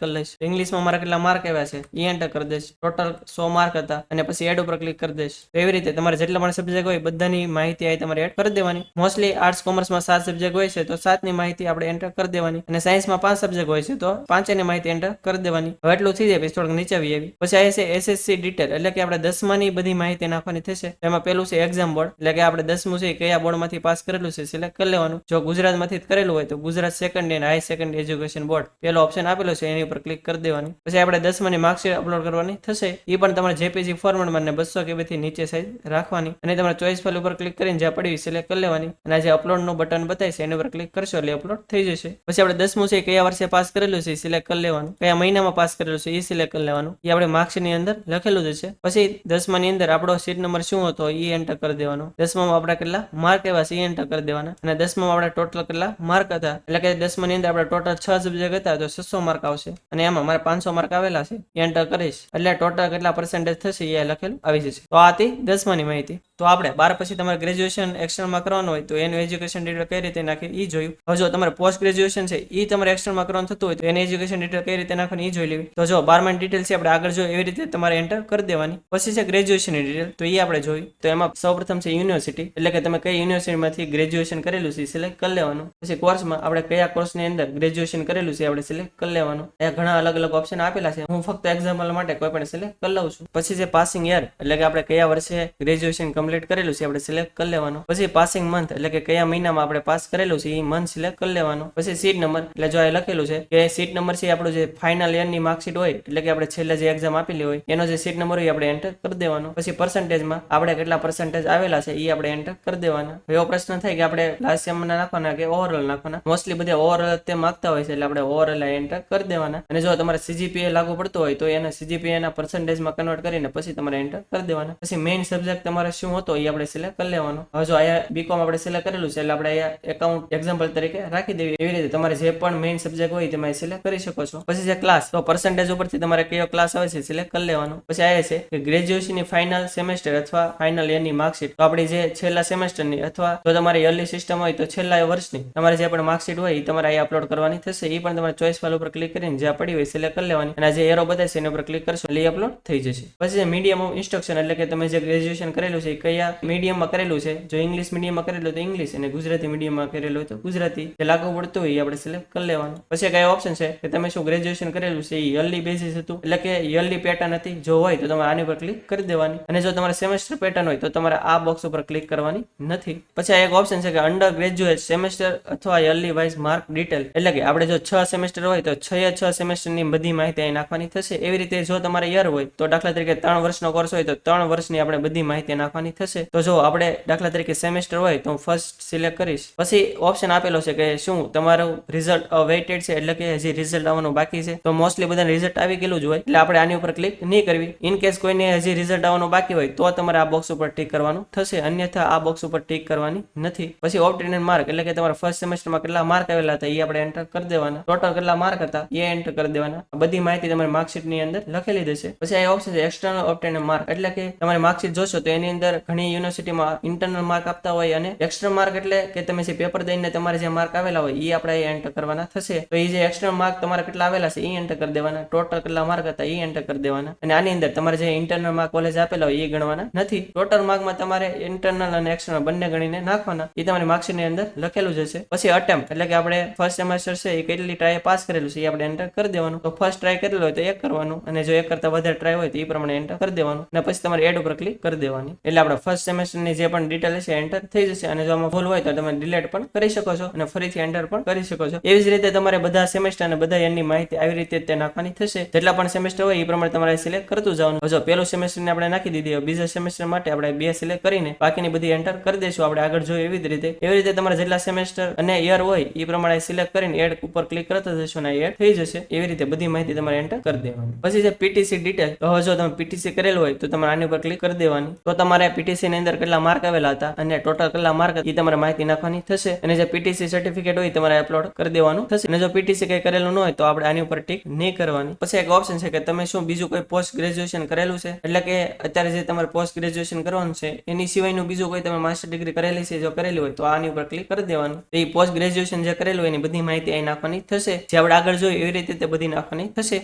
કરી લઈશ. ઇંગ્લિશમાં મારા કેટલા માર્ક આવ્યા છે એ એન્ટર કરી દઈશ. ટોટલ 100 માર્ક હતા અને પછી એડ ઉપર ક્લિક કરી દઈશ. તો એવી રીતે તમારે જેટલા પણ સબ્જેક્ટ હોય બધાની માહિતી અહીં તમારે એડ કરી દેવાની. મોસ્ટલી આર્ટ્સ કોમર્સમાં 7 સબ્જેક્ટ હોય છે તો 7ની માહિતી આપણે એન્ટર કરી દેવાની અને સાયન્સમાં 5 સબ્જેક્ટ હોય છે તો 5ની માહિતી એન્ટર કરી દેવાની. હવે એટલું થઈ જાય પછી થોડુંક નીચે આવી આવી. પછી આ છે SSC ડિટેલ એટલે કે આપણે 10માની બધી માહિતી નાખવાની થશે. એમાં પેલું છે એક્ઝામ બોર્ડ એટલે કે આપણે 10મું છે કયા બોર્ડમાંથી પાસ કરેલું છે સિલેક્ટ કરી લેવાનું. જો ગુજરાતમાંથી કરેલું હોય તો Gujarat second and high secondary education board પેલો ઓપ્શન આપેલો છે એની ઉપર ક્લિક કરી દેવાની. પછી આપણે 10માની માર્કશીટ અપલોડ કરવાની થશે. એ પણ તમારે JPG ફોર્મેટમાં ને 200 KB થી નીચે સાઈઝ રાખવાની અને તમારે ચોઈસ ફાઇલ ઉપર ક્લિક કરીને જ્યાં પડી સિલેક્ટ કરી લેવાની અને જે અપલોડનું બટન બતાવે છે એની ઉપર ક્લિક કરશો એટલે અપલોડ થઈ જશે. પછી આપણે 10મું છે કયા વર્ષે પાસ કરેલું છે સિલેક્ટ કરી લેવાનું, કયા મહિનામાં પાસ કરેલું છે એ સિલેક્ટ કરી લેવાનું. એ આપણે માર્કશીટની અંદર લખેલું જ છે. પછી 10માની અંદર આપણો સીટ નંબર શું હતો એ એન્ટર કરી દેવાનો. 10મામાં આપણે કેટલા માર્ક આવ્યા છે એ એન્ટર કરી દેવાના અને 10મામાં આપણે ટોટલ કેટલા માર્ક હતા એટલે કે 10માની અંદર આપણે ટોટલ 6 સબ્જેક્ટ હતા તો 600 માર્ક આવશે અને એમાં મારે 500 માર્ક આવેલા છે એ એન્ટર કરીશ એટલે ટોટલ કેટલા પર્સન્ટેજ થશે એ લખેલું આવી જશે. તો આ હતી 10માની માહિતી. તો આપણે 12 પછી તમારે ગ્રેજ્યુએશન એક્સટર્નલમાં કરવાનું હોય તો એનું એજ્યુકેશન ડિટેલ કઈ રીતે નાખી એ જોયું. હવે જો તમારે પોસ્ટ ગ્રેજ્યુએશન છે એ તમારે એક્સટર્નલમાં કરવાનું થતું હોય તો એની એજ્યુકેશન ડિટેલ કઈ રીતે નાખવાની એ જોઈ લેવી. તો જો 12માની ડિટેલ છે આપણે આગળ જોઈએ એવી રીતે તમારે એન્ટર કરી દેવાની. પછી છે ગ્રેજ્યુએશનની ડિટેલ, તો એ આપણે જોયું. તો એમાં સૌપ્રથમ છે યુનિવર્સિટી એટલે કે તમે કઈ યુનિવર્સિટીમાંથી ગ્રેજ્યુએશન કરેલું છે સિલેક્ટ કરી લેવાનું. પછી કોર્સમાં આપણે કયા કોર્સની અંદર ગ્રેજ્યુએશન કરેલું છે આપણે સિલેક્ટ કરી લેવાનું. અહીંયા ઘણા અલગ અલગ ઓપ્શન આપેલા છે, હું ફક્ત એક્ઝામ્પલ માટે કોઈ પણ સિલેક્ટ કરી લઉં છું. પછી છે પાસિંગ યર એટલે કે આપણે કયા વર્ષે ગ્રેજ્યુએશન કમ્પ્લીટ કરેલું છે આપણે સિલેક્ટ કરી લેવાનું. પછી પાસિંગ મંથ એટલે કે કયા મહિનામાં આપણે પાસ કરેલું છે એ મંથ સિલેક્ટ કરી લેવાનું. પછી સીટ નંબર એટલે જો આ લખેલું છે કે સીટ નંબર છે આપણું જે ફાઇનલ યરની માર્કશીટ હોય એટલે કે આપણે છેલ્લે જે એક્ઝામ આપેલી હોય એનો જે સીટ નંબર હોય આપણે એન્ટર કરી દેવાનો. પછી પર્સન્ટેજમાં આપણે કેટલા પર્સન્ટેજ આવેલા છે એ આપણે એન્ટર કરી દેવાના. એવો પ્રશ્ન થાય કે આપણે લાસ્ટ સેમના નાખવાના કે ઓવરઓલ નાખવાના. મોસ્ટલી બધા ઓવરઓલ તે માંગતા હોય છે એટલે આપણે ઓવરઓલ એન્ટર કરી દેવાના. અને જો તમારે CGPA લાગુ પડતો હોય તો એને CGPA ના પર્સન્ટેજમાં કન્વર્ટ કરીને પછી તમારે એન્ટર કરી દેવાના. પછી મેઇન સબ્જેક્ટ તમારે શું હતો એ આપણે સિલેક્ટ કરી લેવાનો. હવે જો અહીંયા BCom આપણે સિલેક્ટ કરેલું છે એટલે આપણે અહીંયા એકાઉન્ટ એક્ઝામ્પલ તરીકે રાખી દેવી. એવી રીતે તમારે જે પણ મેઇન સબ્જેક્ટ હોય તમે સિલેક્ટ કરી શકો છો. પછી જે ક્લાસ તો પર્સન્ટેજ ઉપરથી તમારે કયો ક્લાસ આવે છે સિલેક્ટ કરી લેવાનો. પછી આ છે કે ગ્રેજ્યુએશનની ફાઇનલ સેમેસ્ટર અથવા ફાઇનલ યરની માર્કશીટ તો આપણી જે છેલ્લા સેમેસ્ટરની અથવા તો તમારી યરલી સિસ્ટમ હોય તો છેલ્લા વર્ષની તમારે જે પણ માર્કશીટ હોય એ તમારે અહીંયા અપલોડ કરવાની થશે. એ પણ તમારે ચોઈસ ફાઇલ ઉપર ક્લિક કરીને જ્યાં પડી હોય સિલેક્ટ કરી લેવાની અને જે એરો બતાવશે એના ઉપર ક્લિક કરશો એટલે અપલોડ થઈ જશે. પછી મીડિયમ ઓફ ઇન્સ્ટ્રક્શન એટલે કે તમે જે ગ્રેજ્યુએશન કરેલું છે એ કયા મીડિયમમાં કરેલું છે. જો ઇંગ્લિશ મીડિયમમાં કરેલું તો ઇંગ્લિશ અને ગુજરાતી મીડિયમમાં કરેલું હોય તો ગુજરાતી જે લાગુ પડતું હોય એ આપણે સિલેક્ટ કરી લેવાનું. પછી કયા ઓપ્શન છે કે તમે શું ગ્રેજ્યુએશન કરેલું છે એ યરલી બેઝિસ હતું એટલે કે યરલી પેટર્ન હતી. જો જો હોય તો તમારે આની પર ક્લિક કરી દેવાની, અને જો તમારે સેમેસ્ટર પેટર્ન હોય તો તમારે આ બોક્સ ઉપર ક્લિક કરવાની નથી. પછી આ એક ઓપ્શન છે કે અંડર ગ્રેજ્યુએટ સેમેસ્ટર અથવા યરલી વાઇઝ માર્ક ડિટેલ, એટલે કે આપણે જો 6 સેમેસ્ટર હોય તો 6 સેમેસ્ટરની બધી માહિતી અહીં નાખવાની થશે. એવી રીતે જો તમારે યર હોય તો દાખલા તરીકે 3 વર્ષનો કોર્સ હોય તો 3 વર્ષની આપણે બધી માહિતી નાખવાની થશે. તો જો આપણે દાખલા તરીકે સેમેસ્ટર હોય તો હું ફર્સ્ટ સિલેક્ટ કરીશ. પછી ઓપ્શન આપેલો છે કે શું તમારું રિઝલ્ટ વેઇટેડ છે, એટલે કે હજી રિઝલ્ટ આવવાનું બાકી છે. તો મોસ્ટલી બધાને રિઝલ્ટ આવી ગયેલું જ હોય એટલે આપણે આની ઉપર ક્લિક નહીં કરવી. ઇન કેસ કોઈને હજી રિઝલ્ટ આવવાનું બાકી હોય તો તમારે આ બોક્સ ઉપર ટિક કરવાનું થશે, અન્યથા આ બોક્સ ઉપર ટિક કરવાની નથી. પછી ઓબ્ટેન્ડ માર્ક, એટલે કે તમારા ફર્સ્ટ સેમેસ્ટરમાં કેટલા માર્ક આવેલા હતા એ આપણે એન્ટર કરી દેવાના, ટોટલ કેટલા માર્ક હતા એ એન્ટર કરી દેવાના. બધી માહિતી તમારી માર્કશીટની અંદર લખેલી જશે. પછી આ ઓપ્શન છે એક્સટર્નલ ઓબ્ટેન્ડ માર્ક, એટલે કે તમારી માર્કશીટ જોશો તો એની અંદર ઘણી યુનિવર્સિટીમાં ઇન્ટરનલ માર્ક આપતા હોય, અને એક્સટર્નલ માર્ક એટલે કે તમે જે પેપર દઈને તમારે જે માર્ક આવેલા હોય એ આપણે એન્ટર કરવાના થશે. તો એ જે એક્સટર્નલ માર્ક તમારા કેટલા આવેલા છે એ એન્ટર કરી દેવાના, ટોટલ કેટલા માર્ક હતા એ એન્ટર કરી દેવાના. અને આની અંદર તમારે જે ઇન્ટરનલ માર્ક કોલેજ આપેલા હોય એ ગણવાના નથી. ટોટલ માર્કમાં તમારે ઇન્ટરનલ અને એક્સટર્નલ બંને ગણીને નાખવાના, એ તમારી માર્કશીટની અંદર લખેલું જ હશે. પછી અટેમ્પ, એટલે કે આપણે ફર્સ્ટ સેમેસ્ટર છે એ કેટલી ટ્રાય પાસ કરેલું છે એ આપણે એન્ટર કરી દેવાનું. તો ફર્સ્ટ ટ્રાય કરેલું હોય તો 1 કરવાનું, અને જો 1 કરતા વધારે ટ્રાય હોય તો એ પ્રમાણે એન્ટર કરી દેવાનું, અને પછી તમારે એડ ઉપર ક્લિક કરી દેવાની. એટલે આપણે ફર્સ્ટ સેમેસ્ટરની જે પણ ડિટેલ છે એન્ટર થઈ જશે. અને જો આમાં ભૂલ હોય તો તમે ડિલીટ પણ કરી શકો છો અને ફરીથી એન્ટર પણ કરી શકો છો. એવી જ રીતે તમારે બધા સેમેસ્ટર અને બધા યરની માહિતી આવી રીતે તે નાખવાની થશે. જેટલા પણ સેમેસ્ટર હોય એ પ્રમાણે તમારે સિલેક્ટ કરતું જવાનું. જો પહેલું સેમેસ્ટરને આપણે નાખી દીધી, બીજા સેમેસ્ટર માટે આપણે 2 સિલેક્ટ કરીને બાકીની બધી એન્ટર કરી દઈશું. આપણે આગળ જોઈએ એવી રીતે તમારે જેટલા સેમેસ્ટર અને યર હોય એ પ્રમાણે સિલેક્ટ કરીને એડ ઉપર ક્લિક કરતા જશો અને એડ થઈ જશે. એવી રીતે બધી માહિતી તમારે એન્ટર કરી દેવાની. પછી છે પીટીસી ડિટેલ, તો જો તમે પીટીસી કરેલું હોય તો તમારે આની ઉપર ક્લિક કરી દેવાની. તો તમારે પીટીસી ની અંદર કેટલા માર્ક આવેલા હતા અને ટોટલ કેટલા માર્ક એ તમારે માહિતી નાખવાની થશે. અને જે પીટીસી સર્ટિફિકેટ હોય તમારે અપલોડ કરી દેવાનું થશે. અને જો પીટીસી કઈ કરેલું ન હોય તો આપણે આની ઉપર ટિક નહીં કરવાની. પછી એક ઓપ્શન છે કે તમે શું બીજું કોઈ પોસ્ટ ગ્રેજ્યુએશન કરેલું છે, એટલે કે અત્યારે જે તમારે પોસ્ટ ગ્રેજ્યુએશન કરવાનું છે એની સિવાયનું બીજું કોઈ તમે માસ્ટર ડિગ્રી કરેલી છે, જો કરેલી હોય તો આની ઉપર ક્લિક કરી દેવાનું. એ પોસ્ટ ગ્રેજ્યુએશન જે કરેલું હોય એની બધી માહિતી અહીં નાખવાની થશે. જે આપણે આગળ જોઈએ એવી રીતે તે બધી નાખવાની થશે.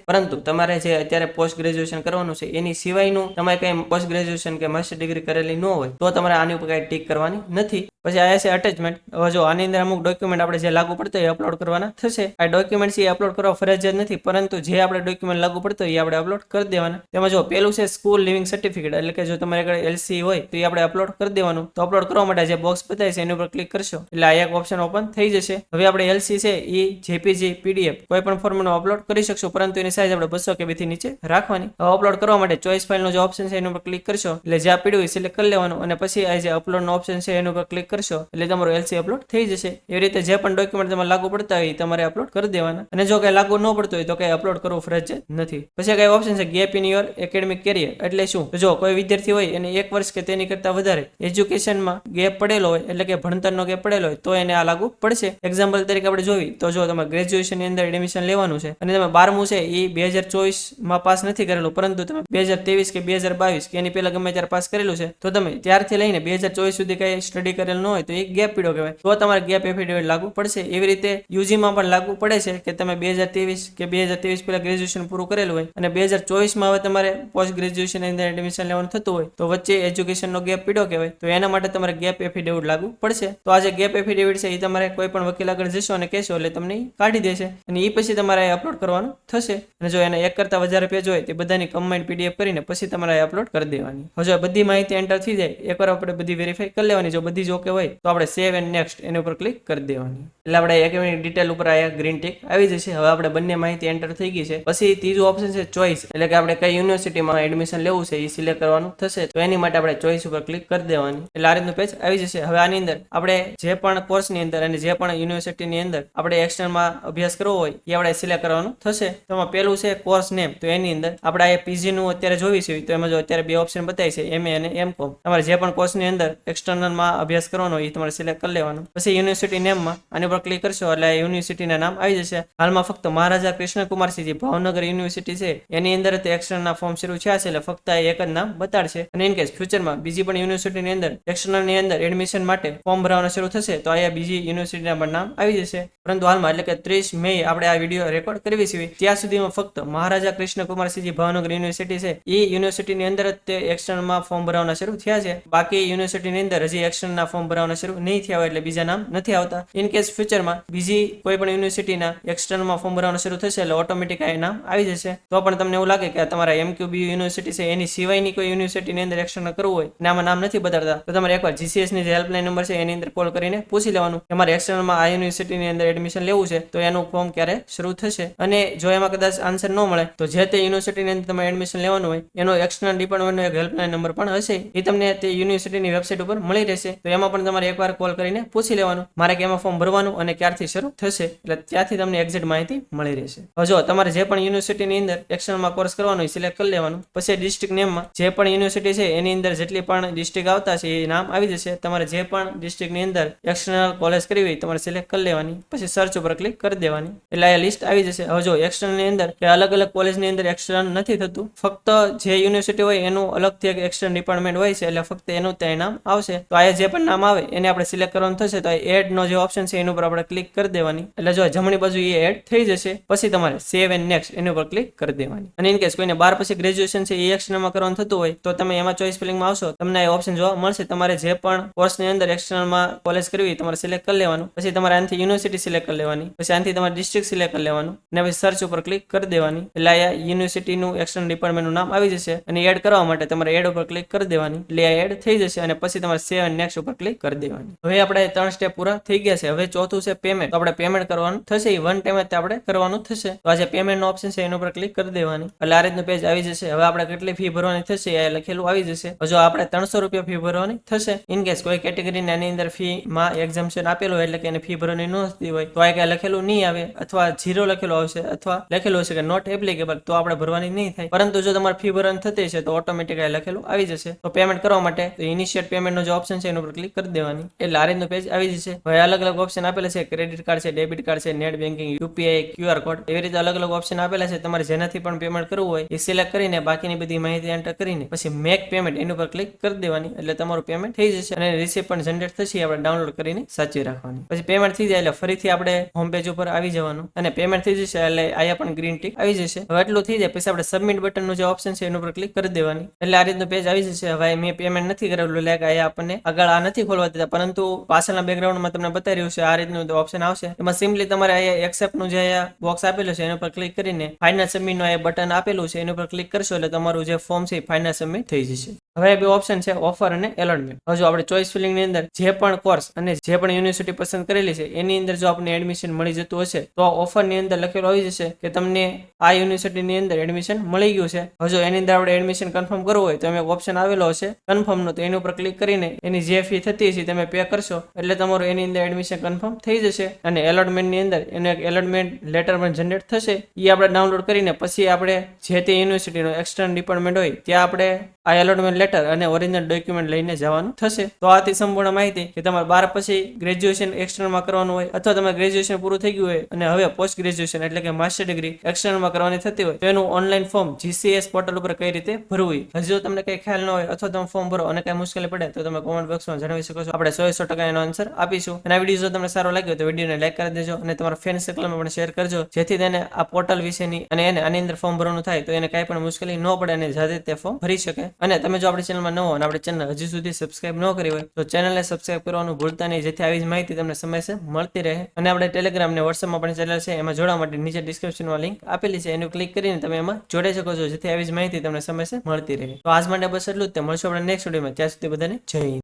પરંતુ તમારે જે અત્યારે પોસ્ટ ગ્રેજ્યુએશન કરવાનું છે એની સિવાયનું તમારે કઈ પોસ્ટ ગ્રેજ્યુએશન કે માસ્ટર ડિગ્રી કરેલી ન હોય તો તમારે આની ઉપર કઈ ટિક કરવાની નથી. પછી આ છે અટેચમેન્ટ. હવે જો આની અંદર અમુક ડોક્યુમેન્ટ આપણે જે લાગુ પડતો હોય અપલોડ કરવાના થશે. આ ડોક્યુમેન્ટ એ અપલોડ કરવા ફરજિયાત નથી, પરંતુ જે આપણે ડોક્યુમેન્ટ લાગુ પડતો હોય એ આપણે અપલોડ કરી દેવાના. તેમાં જો પેલું છે સ્કૂલ લિવિંગ સર્ટિફિકેટ, એટલે કે જો તમારે આગળ એલસી હોય તો એ આપણે અપલોડ કરી દેવાનું. તો અપલોડ કરવા માટે જે બોક્સ બતાવે છે એની ઉપર ક્લિક કરશો એટલે આ એક ઓપ્શન ઓપન થઈ જશે. હવે આપણે એલસી છે એ જેપીજી પીડીએફ કોઈ પણ ફોર્મેટમાં અપલોડ કરી શકશો, પરંતુ એની સાઈઝ આપણે 200 KB થી નીચે રાખવાની. હવે અપલોડ કરવા માટે ચોઇસ ફાઇલનો જે ઓપ્શન છે એની ઉપર ક્લિક કરશો એટલે જ્યાં પીડ્યું એ સિલેક્ટ કરી લેવાનું, અને પછી આ જે અપલોડનો ઓપ્શન છે એની ઉપર ક્લિક કરશો એટલે તમારું એલસી અપલોડ થઈ જશે. એવી રીતે જે પણ ડોક્યુમેન્ટ તમારે લાગુ પડતા હોય તમારે અપલોડ કરી દેવાના. અને જો કઈ લાગુ ન પડતું હોય તો કઈ અપલોડ કરવું ફરજિયાત નથી. પછી કઈ ઓપ્શન છે gap in your academic career, એટલે શું? જો કોઈ વિદ્યાર્થી હોય એને 1 વર્ષ કે તેની કરતા વધારે એજ્યુકેશનમાં ગેપ પડેલો હોય, એટલે કે ભણતરનો ગેપ પડેલો હોય તો એને આ લાગુ પડશે. એક્ઝામ્પલ તરીકે આપણે જોઈ તો જો તમે ગ્રેજ્યુએશન ની અંદર એડમિશન લેવાનું છે અને તમે 12મું છે એ 2024 માં પાસ નથી કરેલું, પરંતુ તમે 2023 કે 2022 કે એની પહેલા ગમે ત્યારે પાસ કરેલું છે, તો તમે ત્યારથી લઈને 2024 સુધી કઈ સ્ટડી કરેલ ન હોય તો એ ગેપ પીડો કહેવાય, તો તમારે ગેપ એફિડેવિટ લાગુ પડશે. એવી રીતે યુજીમાં પણ લાગુ પડે છે કે તમે 2023 કે 2023 પહેલા ગ્રેજ્યુએશન પૂરું કરેલું હોય અને 2024 માં હવે તમારે પોસ્ટ ગ્રેજ્યુએશન ની અંદર એડમિશન લેવાનું થતું હોય તો વચ્ચે એજ્યુકેશનનો ગેપ પીડો કહેવાય, તો એના માટે તમારે ગેપ એફિડેવિટ લાગુ પડશે. તો આ જે ગેપ એફિડેવિટ છે એ તમારે કોઈ પણ વકીલ આગળ જશો અને કહેશો એટલે તમને કાઢી દેશે, અને એ પછી તમારે અપલોડ કરવાનું થશે. અને જો એને 1 કરતા વધારે પેજ હોય તે બધાની કમ્બાઇન્ડ પીડીએફ કરીને પછી તમારે અપલોડ કરી દેવાની. હવે બધી માહિતી એન્ટર થઈ જાય એકવાર આપણે બધી વેરીફાઈ કરી લેવાની. જો બધી જ ઓકે હોય તો આપણે સેવ એન્ડ નેક્સ્ટ એની ઉપર ક્લિક કરી દેવાની. એટલે આપણે એકેડેમિક ડિટેલ ઉપર આ ગ્રીન ટિક આવી જશે. હવે આપણે બંને માહિતી એન્ટર થઈ ગઈ છે. પછી ત્રીજું ઓપ્શન છે ચોઇસ, એટલે કે આપણે કઈ યુનિવર્સિટીમાં એડમિશન લેવું છે એ સિલેક્ટ કરવાનું થશે. તો એની માટે આપણે ચોઇસ ઉપર ક્લિક કરી દેવાની. એટલે આ રીતનું પેજ આવી જશે. હવે આની અંદર આપણે જે પણ કોર્સની અંદર અને જે પણ યુનિવર્સિટીની અંદર આપણે એક્સટર્નલમાં અભ્યાસ કરવો હોય એ આપણે સિલેક્ટ કરવાનું થશે. તો એમાં પેલું છે કોર્સ નેમ, તો એની અંદર આપણે આ પીજી નું અત્યારે જોઈ છે તો એમાં જો અત્યારે 2 ઓપ્શન બતાવી છે MA અને M.Com. તમારે જે પણ કોર્સની અંદર એક્સટર્નલમાં અભ્યાસ કરવાનો હોય એ તમારે સિલેક્ટ કરી લેવાનું. પછી યુનિવર્સિટી નેમમાં આની પર ક્લિક કરશો એટલે યુનિવર્સિટીના નામ આવી જશે. હાલમાં ફક્ત મહારાજા કૃષ્ણકુમારસિંહજી ભાવનગર યુનિવર્સિટી છે એની અંદર તે એક્સટર્નલના ફોર્મ શરૂ થયા છે એટલે ફક્ત એક જ નામ બતાડશે. અને ઇન કેસ ફ્યુચરમાં બીજી પણ યુનિવર્સિટીની અંદર એક્સટર્નલની અંદર એડમિશન માટે ફોર્મ ભરવાના શરૂ થશે તો અહીંયા બીજી યુનિવર્સિટીના પણ નામ આવી જશે. પરંતુ હાલમાં એટલે કે 30 મે આપણે આ વિડીયો રેકોર્ડ કરવી છે ત્યાં સુધીમાં ફક્ત મહારાજા કૃષ્ણકુમારસિંહજી ભાવનગર યુનિવર્સિટી છે એ યુનિવર્સિટીની અંદર જ તે એક્સટર્નલમાં ફોર્મ ભરવાના શરૂ થયા છે. બાકી યુનિવર્સિટીની અંદર હજી એક્સટર્નલના ફોર્મ ભરવાના શરૂ નહીં થયા હોય એટલે બીજા નામ નથી આવતા. ઇન કેસ ફ્યુચરમાં બીજી કોઈ પણ યુનિવર્સિટીના એક્સટર્નલમાં ફોર્મ ભરવાનું શરૂ થશે એટલે ઓટોમેટિક આ નામ આવી જશે. તો પણ તમને એવું લાગે કે તમારા MQBU યુનિવર્સિટી છે એની સિવાયની કોઈ યુનિવર્સિટીની અંદર એક્સટર્નલ કરવું હોય અને આમાં નામ નથી બતાડતા તો તમારે એકવાર GCS ની જે હેલ્પલાઇન નંબર છે એની અંદર કોલ કરીને પૂછી લેવાનું કે મારે એક્સટર્નલમાં આ યુનિવર્સિટીની અંદર એડમિશન લેવું છે તો એનું ફોર્મ ક્યારે શરૂ થશે. અને જો એમાં કદાચ આન્સર ન મળે તો જે તે યુનિવર્સિટીની અંદર તમારે એડમિશન લેવાનું હોય એનો એક્સટર્નલ ડિપાર્ટમેન્ટનો એક હેલ્પલાઇન નંબર પણ હશે, એ તમને તે યુનિવર્સિટીની વેબસાઇટ ઉપર મળી રહેશે. તો એમાં પણ તમારે એકવાર કોલ કરીને પૂછી લેવાનું મારે કે એમાં ફોર્મ ભરવાનું અને ક્યારથી શરૂ થશે, એટલે ત્યાંથી તમને એક્ઝેક્ટ માહિતી મળી રહેશે. હવે જો તમારે જે પણ યુનિવર્સિટીની અંદર એક્સટર્નલમાં કોર્સ કરવાનો હોય સિલેક્ટ કરી લેવાનું. પછી ડિસ્ટ્રિક્ટ નેમમાં જે પણ યુનિવર્સિટી છે એની અંદર જેટલી પણ ડિસ્ટ્રિક્ટ આવતા છે એ નામ આવી જશે. તમારે જે પણ ડિસ્ટ્રિક્ટની અંદર એક્સટર્નલ કોલેજ કરવી હોય તમારે સિલેક્ટ કરી લેવાની, પછી સર્ચ ઉપર ક્લિક કરી દેવાની એટલે આ લિસ્ટ આવી જશે. હવે જો એક્સટર્નલની અંદર કે અલગ અલગ કોલેજની અંદર એક્સટર્નલ નથી થતું, ફક્ત જે યુનિવર્સિટી હોય એનું અલગથી એક એક્સટર્નલ ડિપાર્ટમેન્ટ હોય છે એટલે ફક્ત એનું ત્યાં નામ આવશે. તો આ જે પણ નામ આવે એને આપણે સિલેક્ટ કરવાનું થશે. તો એડ નો જે ઓપ્શન છે એના ઉપર આપણે ક્લિક કરી દેવાની એટલે જો જમણી બાજુ એ એડ થઈ જશે. પછી તમારે સેવ એન્ડ નેક્સ્ટ એની ઉપર ક્લિક કરી દેવાની. અને ઇન કેસ કોઈને 12 પછી ગ્રેજ્યુએશન છે એ એક્સટર્નલમાં કરવાનું થતું હોય તો તમે એમાં ચોઇસ ફિલિંગમાં આવશો, તમને આ ઓપ્શન જોવા મળશે. તમારે જે પણ કોર્સની અંદર એક્સટર્નલમાં કોલેજ કરવી તમારે સિલેક્ટ કરી લેવાનું. પછી તમારે આનાથી યુનિવર્સિટી સિલેક્ટ કરી લેવાની, પછી આનાથી તમારે ડિસ્ટ્રિક્ટ સિલેક્ટ કરી લેવાનું અને પછી સર્ચ ઉપર ક્લિક કરી દેવાની એટલે આ યુનિવર્સિટીનું એક્સટર્નલ ડિપાર્ટમેન્ટનું નામ આવી જશે. અને એડ કરવા માટે તમારે એડ ઉપર ક્લિક કરી દેવાની એટલે આ એડ થઈ જશે અને પછી તમારે સેવ એન્ડ નેક્સ્ટ ઉપર ક્લિક કરી દેવાની. હવે આપણે 3 સ્ટેપ પૂરા થઈ ગયા છે. હવે ચોથું છે પેમેન્ટ. તો આપણે પેમેન્ટ કરવાનું થશે, એ વન ટાઈમ જ આપણે કરવાનું થશે. તો આ જે પેમેન્ટનો ઓપ્શન છે એના ઉપર ક્લિક કરી દેવાની એટલે આ રીતનું પેજ આવી જશે. હવે આપણે કેટલી ફી ભરવાની થશે એ લખેલું આવી જશે. જો આપણે 300 રૂપિયા ફી ભરવાની થશે. ઇન કેસ કોઈ કેટેગરીની આની અંદર ફી માં એક્ઝમ્પશન આપેલું હોય એટલે કે એને ફી ભરવાની ન થતી હોય તો આ કઈ લખેલું નહીં આવે, અથવા 0 લખેલું આવશે અથવા લખેલું હશે કે નોટ એપ્લિકેબલ, તો આપણે ભરવાની નહીં થાય. પરંતુ જો તમારે ફી ભરવાની થતી છે તો ઓટોમેટિક આ લખેલું આવી જશે. તો પેમેન્ટ કરવા માટે ઇનિશિયેટ પેમેન્ટનો જે ઓપ્શન છે એના ઉપર ક્લિક કરી દેવાની એટલે આ રીતનું પેજ આવી જશે. હવે અલગ અલગ ઓપ્શન આપેલા છે, ક્રેડિટ કાર્ડ છે, ડેબિટ કાર્ડ છે, net banking, UPI, QR code, એવી રીતે અલગ અલગ ઓપ્શન આપેલા છે. તમારે જેનાથી પણ પેમેન્ટ કરવું હોય એ સિલેક્ટ કરીને બાકીની બધી માહિતી એન્ટર કરીને પછી મેક પેમેન્ટ એની ઉપર ક્લિક કરી દેવાની એટલે તમારું પેમેન્ટ થઈ જશે અને રિસીપ્ટ પણ જનરેટ થશે. આપણે ડાઉનલોડ કરીને સાચવી રાખવાની. પછી પેમેન્ટ થઈ જાય એટલે ફરીથી આપણે હોમ પેજ ઉપર આવી જવાનું અને પેમેન્ટ થઈ જશે એટલે આયા પણ ગ્રીન ટિક આવી જશે. હવે એટલું થઈ જાય પછી આપણે સબમિટ બટનનું જે ઓપ્શન છે એના ઉપર ક્લિક કરી દેવાની એટલે આ રીતનું પેજ આવી જશે. હવે મેં પેમેન્ટ નથી કરેલું એટલે આયા આપણને આગળ આ નથી ખોલવા દેતા, પરંતુ પાછળના બેકગ્રાઉન્ડમાં તમને બતાવી રહ્યું છે આ રીતનું ઓપ્શન આવશે. એમાં સિમ્પલી તમારે અહીંયા એક્સેપ્ટનું જે બોક્સ આપેલું છે એના પર ક્લિક કરીને ફાઇનલ સબમિટનું આ બટન આપેલું છે એના પર ક્લિક કરશો એટલે તમારું જે ફોર્મ છે ફાઇનલ સબમિટ થઈ જશે. હવે બે ઓપ્શન છે ઓફર અને એલોટમેન્ટ. હવે જો આપણે ચોઇસ ફિલિંગ ની અંદર જે પણ કોર્સ અને જે પણ યુનિવર્સિટી પસંદ કરેલી છે એની અંદર જો આપણને એડમિશન મળી જતું હશે તો ઓફર ની અંદર લખેલું આવી જશે કે તમને આ યુનિવર્સિટી ની અંદર એડમિશન મળી ગયું છે. હવે જો એની અંદર આપણે એડમિશન કન્ફર્મ કરવું હોય તો એમ એક ઓપ્શન આવેલો હશે કન્ફર્મ નો, તો એની ઉપર ક્લિક કરીને એની જે ફી થતી હશે તમે પે કરશો એટલે તમારું એની અંદર એડમિશન કન્ફર્મ થઈ જશે. અને એલોટમેન્ટ ની અંદર એનો એક એલોટમેન્ટ લેટર પણ જનરેટ થશે, એ આપણે ડાઉનલોડ કરીને પછી આપણે જે તે યુનિવર્સિટીનો એક્સટર્નલ ડિપાર્ટમેન્ટ હોય ત્યાં આપણે આ એલોટમેન્ટ લેટર અને ઓરિજિનલ ડોક્યુમેન્ટ લઈને જવાનું થશે. તો આથી સંપૂર્ણ માહિતી કે તમારે 12 પછી ગ્રેજ્યુએશન એક્સટર્નલમાં કરવાનું હોય અથવા તમારે ગ્રેજ્યુએશન પૂરું થઈ ગયું હોય અને હવે પોસ્ટ ગ્રેજ્યુએશન એટલે કે માસ્ટર ડિગ્રી એક્સટર્નલમાં કરવાની થતી હોય તો એનું ઓનલાઈન ફોર્મ GCS પોર્ટલ ઉપર કઈ રીતે ભરવું. હજી જો તમને કઈ ખ્યાલ ન હોય અથવા તમે ફોર્મ ભરો અને કઈ મુશ્કેલી પડે તો તમે કોમેન્ટ બોક્સમાં જણાવી શકો છો. આપણે 100% એનો આન્સર આપીશું. અને આ વિડીયો જો તમને સારો લાગ્યો તો વિડીયોને લાઈક કરી દેજો અને તમારા ફ્રેન્ડ સર્કલમાં પણ શેર કરજો, જેથી તેને આ પોર્ટલ વિશેની અને એને આની અંદર ફોર્મ ભરવાનું થાય તો એને કઈ પણ મુશ્કેલી ન પડે અને જાતે તે ફોર્મ ભરી શકે. અને તમે જો આપણી ચેનલમાં ન હો અને આપણી ચેનલ હજી સુધી સબસ્ક્રાઇબ ન કરી હોય તો ચેનલને સબસ્ક્રાઇબ કરવાનું ભૂલતા નહીં, જેથી આવી જ માહિતી તમને સમયસર મળતી રહે. અને આપણે ટેલિગ્રામ ને વોટ્સએપમાં પણ ચેનલ છે, એમાં જોડાવા માટે નીચે ડિસ્ક્રિપ્શનમાં લિંક આપેલી છે, એનું ક્લિક કરીને તમે એમાં જોડાઈ શકો છો, જેથી આવી જ માહિતી તમને સમયસર મળતી રહે. તો આજ માટે બસ એટલું જ. મળશું આપણે નેક્સ્ટ વિડીયોમાં. ત્યાં સુધી બધાને જય હિન્દ.